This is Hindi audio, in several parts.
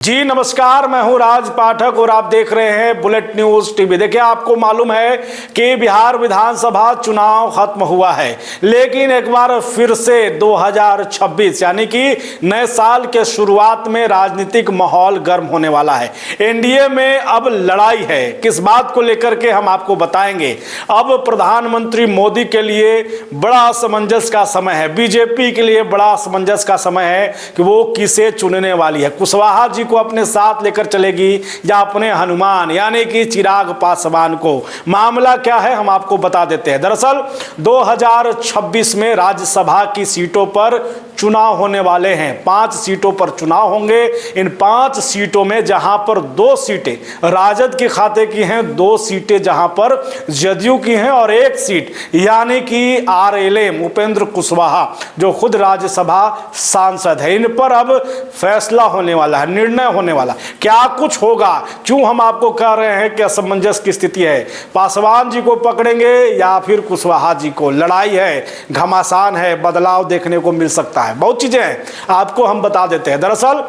जी नमस्कार, मैं हूं राज पाठक और आप देख रहे हैं बुलेट न्यूज टीवी। देखिए, आपको मालूम है कि बिहार विधानसभा चुनाव खत्म हुआ है, लेकिन एक बार फिर से 2026 यानी कि नए साल के शुरुआत में राजनीतिक माहौल गर्म होने वाला है। एनडीए में अब लड़ाई है। किस बात को लेकर के हम आपको बताएंगे। अब प्रधानमंत्री मोदी के लिए बड़ा असमंजस का समय है, बीजेपी के लिए बड़ा असमंजस का समय है कि वो किसे चुनने वाली है। कुशवाहा जी को अपने साथ लेकर चलेगी या अपने हनुमान यानी कि चिराग पासवान को। मामला क्या है हम आपको बता देते हैं। दरअसल 2026 में राज्यसभा की सीटों पर चुनाव होने वाले हैं। 5 सीटों पर चुनाव होंगे। इन 5 सीटों में जहां पर 2 सीटें राजद के खाते की हैं, 2 सीटें जहां पर जदयू की हैं और 1 सीट यानी कि आरएलएम उपेंद्र कुशवाहा जो खुद राज्यसभा सांसद है, इन पर अब फैसला होने वाला है, निर्णय होने वाला। क्या कुछ होगा, क्यों हम आपको कह रहे हैं कि असमंजस की स्थिति है। पासवान जी को पकड़ेंगे या फिर कुशवाहा जी को। लड़ाई है, घमासान है, बदलाव देखने को मिल सकता है। बहुत चीजें हैं, आपको हम बता देते हैं। दरअसल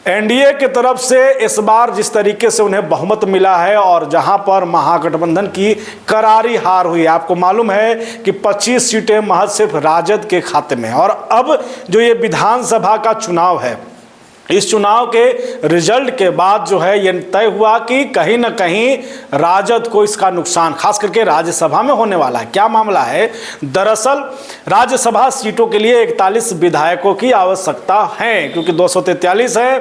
एनडीए की तरफ से इस बार जिस तरीके से उन्हें बहुमत मिला है और जहां पर महागठबंधन की करारी हार हुई है, आपको मालूम है कि 25 सीटें महज सिर्फ राजद के खाते में। और अब जो ये विधानसभा का चुनाव है, इस चुनाव के रिजल्ट के बाद जो है ये तय हुआ कि कहीं ना कहीं राजद को इसका नुकसान खास करके राज्यसभा में होने वाला है। क्या मामला है, दरअसल राज्यसभा सीटों के लिए 41 विधायकों की आवश्यकता है, क्योंकि 243 है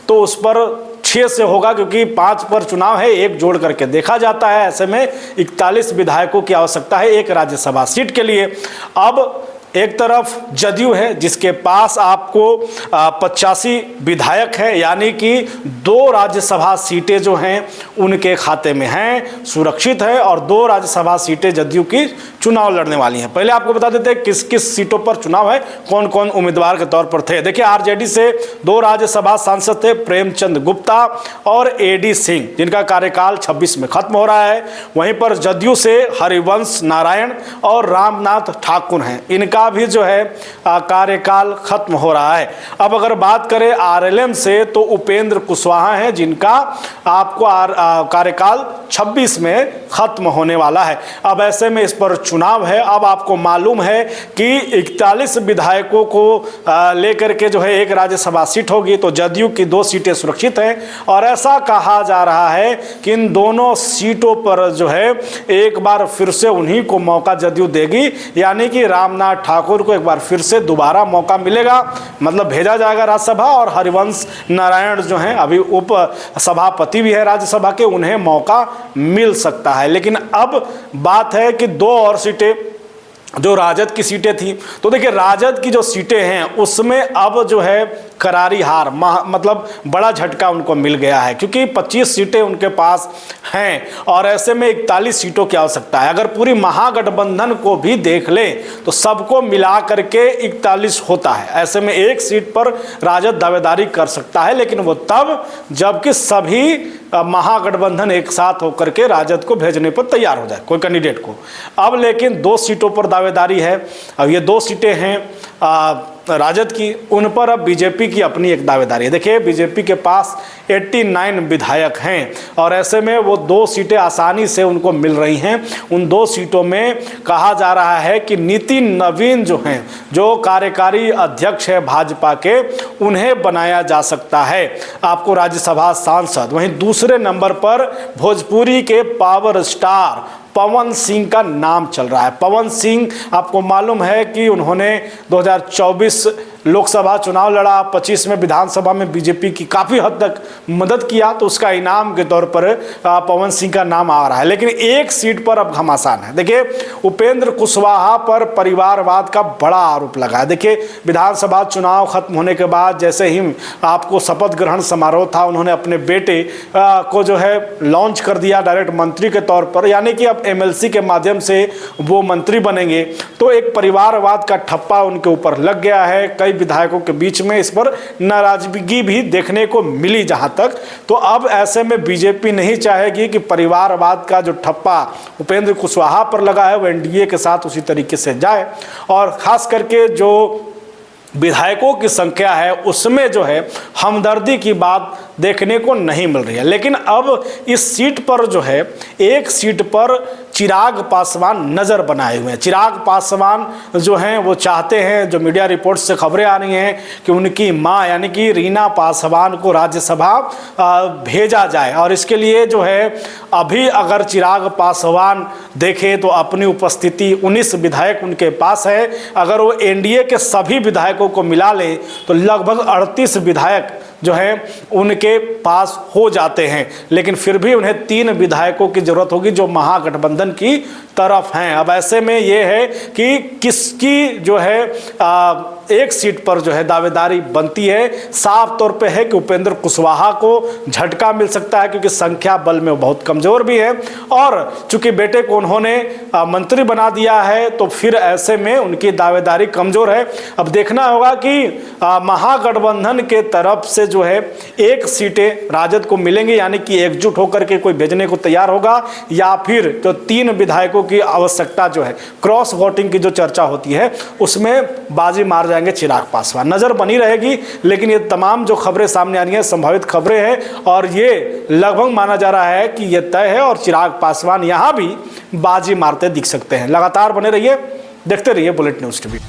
तो उस पर 6 से होगा, क्योंकि 5 पर चुनाव है, 1 जोड़ करके देखा जाता है। ऐसे में 41 विधायकों की आवश्यकता है एक राज्यसभा सीट के लिए। अब एक तरफ जदयू है जिसके पास आपको 85 विधायक है, यानी कि 2 राज्यसभा सीटें जो हैं उनके खाते में हैं, सुरक्षित है। और 2 राज्यसभा सीटें जदयू की चुनाव लड़ने वाली हैं। पहले आपको बता देते हैं किस किस सीटों पर चुनाव है, कौन कौन उम्मीदवार के तौर पर थे। देखिए, आरजेडी से 2 राज्यसभा सांसद थे, प्रेमचंद गुप्ता और एडी सिंह, जिनका कार्यकाल 26 में खत्म हो रहा है। वहीं पर जदयू से हरिवंश नारायण और रामनाथ ठाकुर हैं, इनका भी जो है कार्यकाल खत्म हो रहा है। अब अगर बात करें आरएलएम से तो उपेंद्र कुशवाहा हैं, जिनका आपको कार्यकाल 26 में खत्म होने वाला है। अब ऐसे में इस पर चुनाव है। अब आपको मालूम है कि 41 विधायकों को लेकर के जो है एक राज्यसभा सीट होगी, तो जदयू की 2 सीटें सुरक्षित हैं। और ऐसा कहा जा रहा है कि इन दोनों सीटों पर जो है एक बार फिर से उन्हीं को मौका जदयू देगी, यानी कि रामनाथ ठाकुर को एक बार फिर से दोबारा मौका मिलेगा, मतलब भेजा जाएगा राज्यसभा। और हरिवंश नारायण जो हैं अभी उप सभापति भी है राज्यसभा के, उन्हें मौका मिल सकता है। लेकिन अब बात है कि 2 और सीटें जो राजद की सीटें थी, तो देखिए राजद की जो सीटें हैं उसमें अब जो है करारी हार, मतलब बड़ा झटका उनको मिल गया है, क्योंकि 25 सीटें उनके पास हैं और ऐसे में 41 सीटों की आवश्यकता है। अगर पूरी महागठबंधन को भी देख लें तो सबको मिला करके 41 होता है। ऐसे में 1 सीट पर राजद दावेदारी कर सकता है, लेकिन वो तब जबकि सभी महागठबंधन एक साथ होकर के राजद को भेजने पर तैयार हो जाए कोई कैंडिडेट को। अब लेकिन 2 सीटों पर दावेदारी है। अब ये 2 सीटें हैं राजद की, उन पर अब बीजेपी की अपनी एक दावेदारी है। देखिए, बीजेपी के पास 89 विधायक हैं और ऐसे में वो 2 सीटें आसानी से उनको मिल रही हैं। उन 2 सीटों में कहा जा रहा है कि नितिन नवीन जो हैं, जो कार्यकारी अध्यक्ष है भाजपा के, उन्हें बनाया जा सकता है आपको राज्यसभा सांसद। वहीं दूसरे नंबर पर भोजपुरी के पावर स्टार पवन सिंह का नाम चल रहा है। पवन सिंह आपको मालूम है कि उन्होंने 2024 लोकसभा चुनाव लड़ा, 25 में विधानसभा में बीजेपी की काफ़ी हद तक मदद किया, तो उसका इनाम के तौर पर पवन सिंह का नाम आ रहा है। लेकिन 1 सीट पर अब घमासान है। देखिए, उपेंद्र कुशवाहा पर परिवारवाद का बड़ा आरोप लगा है। देखिए, विधानसभा चुनाव खत्म होने के बाद जैसे ही आपको शपथ ग्रहण समारोह था, उन्होंने अपने बेटे को जो है लॉन्च कर दिया डायरेक्ट मंत्री के तौर पर, यानी कि अब एमएलसी के माध्यम से वो मंत्री बनेंगे। तो एक परिवारवाद का ठप्पा उनके ऊपर लग गया है। कई विधायकों के बीच में इस पर नाराजगी भी देखने को मिली जहां तक। तो अब ऐसे में बीजेपी नहीं चाहेगी कि परिवारवाद का जो ठप्पा उपेंद्र कुशवाहा पर लगा है वो एनडीए के साथ उसी तरीके से जाए। और खास करके जो विधायकों की संख्या है उसमें जो है हमदर्दी की बात देखने को नहीं मिल रही है। लेकिन अब इस सीट पर जो है, एक सीट पर चिराग पासवान नज़र बनाए हुए हैं। चिराग पासवान जो हैं वो चाहते हैं, जो मीडिया रिपोर्ट से खबरें आ रही हैं, कि उनकी मां यानी कि रीना पासवान को राज्यसभा भेजा जाए। और इसके लिए जो है अभी अगर चिराग पासवान देखें तो अपनी उपस्थिति 19 विधायक उनके पास है। अगर वो एनडीए के सभी विधायकों को मिला ले तो लगभग 38 विधायक जो है उनके पास हो जाते हैं। लेकिन फिर भी उन्हें 3 विधायकों की जरूरत होगी जो महागठबंधन की तरफ हैं। अब ऐसे में ये है कि किसकी जो है एक सीट पर जो है दावेदारी बनती है। साफ तौर पे है कि उपेंद्र कुशवाहा को झटका मिल सकता है, क्योंकि संख्या बल में वो बहुत कमज़ोर भी है, और चूंकि बेटे को उन्होंने मंत्री बना दिया है तो फिर ऐसे में उनकी दावेदारी कमज़ोर है। अब देखना होगा कि महागठबंधन के तरफ से जो है 1 सीटें राजद को मिलेंगी, यानी कि एकजुट होकर के कोई भेजने को तैयार होगा, या फिर जो 3 विधायकों की आवश्यकता जो है, क्रॉस वोटिंग की जो चर्चा होती है उसमें बाजी मार जाएंगे चिराग पासवान। नजर बनी रहेगी। लेकिन ये तमाम जो खबरें सामने आ रही हैं संभावित खबरें हैं, और ये लगभग माना जा रहा है कि ये तय है और चिराग पासवान यहां भी बाजी मारते दिख सकते हैं। लगातार बने रहिए, देखते रहिए बुलेट न्यूज़ टीवी।